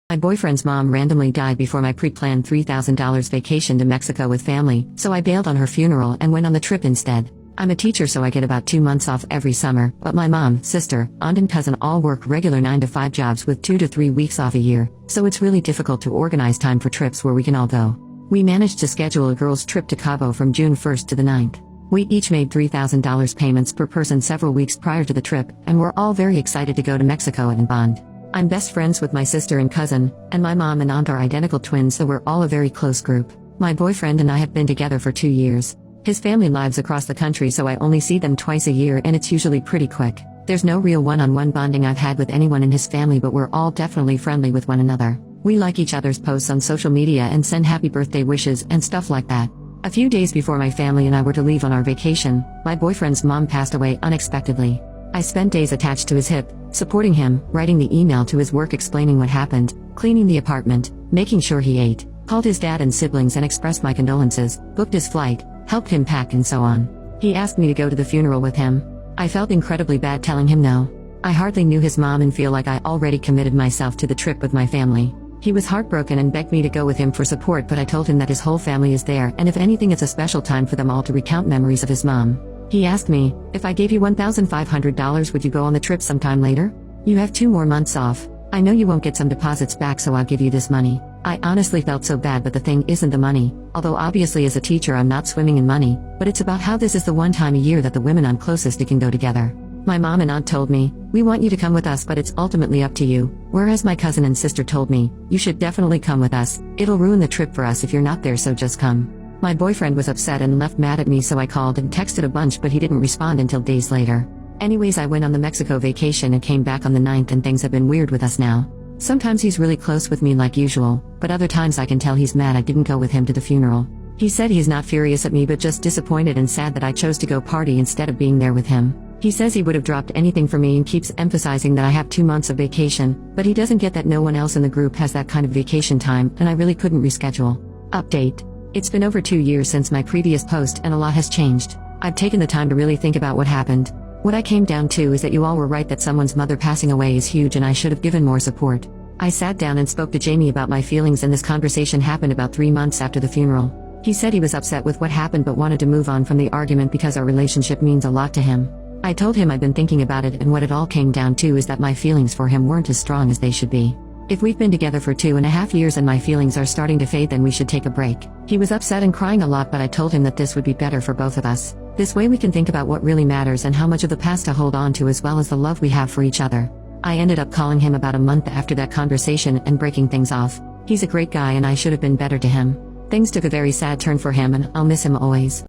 My boyfriend's mom randomly died before my pre-planned $3,000 vacation to Mexico with family, so I bailed on her funeral and went on the trip instead. I'm a teacher, so I get about 2 months off every summer, but my mom, sister, aunt and cousin all work regular 9-to-5 jobs with 2 to 3 weeks off a year, so it's really difficult to organize time for trips where we can all go. We managed to schedule a girls' trip to Cabo from June 1st to the 9th. We each made $3,000 payments per person several weeks prior to the trip, and we're all very excited to go to Mexico and bond. I'm best friends with my sister and cousin, and my mom and aunt are identical twins, so we're all a very close group. My boyfriend and I have been together for 2 years. His family lives across the country, so I only see them twice a year, and it's usually pretty quick. There's no real one-on-one bonding I've had with anyone in his family, but we're all definitely friendly with one another. We like each other's posts on social media and send happy birthday wishes and stuff like that. A few days before my family and I were to leave on our vacation, my boyfriend's mom passed away unexpectedly. I spent days attached to his hip, supporting him, writing the email to his work explaining what happened, cleaning the apartment, making sure he ate, called his dad and siblings and expressed my condolences, booked his flight, helped him pack and so on. He asked me to go to the funeral with him. I felt incredibly bad telling him no. I hardly knew his mom and feel like I already committed myself to the trip with my family. He was heartbroken and begged me to go with him for support, but I told him that his whole family is there, and if anything, it's a special time for them all to recount memories of his mom. He asked me, if I gave you $1,500 would you go on the trip sometime later? You have 2 more months off. I know you won't get some deposits back, so I'll give you this money. I honestly felt so bad, but the thing isn't the money, although obviously as a teacher I'm not swimming in money, but it's about how this is the one time a year that the women I'm closest to can go together. My mom and aunt told me, we want you to come with us, but it's ultimately up to you, whereas my cousin and sister told me, you should definitely come with us, it'll ruin the trip for us if you're not there, so just come. My boyfriend was upset and left mad at me, so I called and texted a bunch, but he didn't respond until days later. Anyways, I went on the Mexico vacation and came back on the 9th, and things have been weird with us now. Sometimes he's really close with me like usual, but other times I can tell he's mad I didn't go with him to the funeral. He said he's not furious at me but just disappointed and sad that I chose to go party instead of being there with him. He says he would have dropped anything for me and keeps emphasizing that I have 2 months of vacation, but he doesn't get that no one else in the group has that kind of vacation time, and I really couldn't reschedule. Update. It's been over 2 years since my previous post and a lot has changed. I've taken the time to really think about what happened. What I came down to is that you all were right that someone's mother passing away is huge and I should have given more support. I sat down and spoke to Jamie about my feelings, and this conversation happened about 3 months after the funeral. He said he was upset with what happened but wanted to move on from the argument because our relationship means a lot to him. I told him I've been thinking about it, and what it all came down to is that my feelings for him weren't as strong as they should be. If we've been together for 2.5 years and my feelings are starting to fade, then we should take a break. He was upset and crying a lot, but I told him that this would be better for both of us. This way we can think about what really matters and how much of the past to hold on to, as well as the love we have for each other. I ended up calling him about a month after that conversation and breaking things off. He's a great guy and I should have been better to him. Things took a very sad turn for him and I'll miss him always.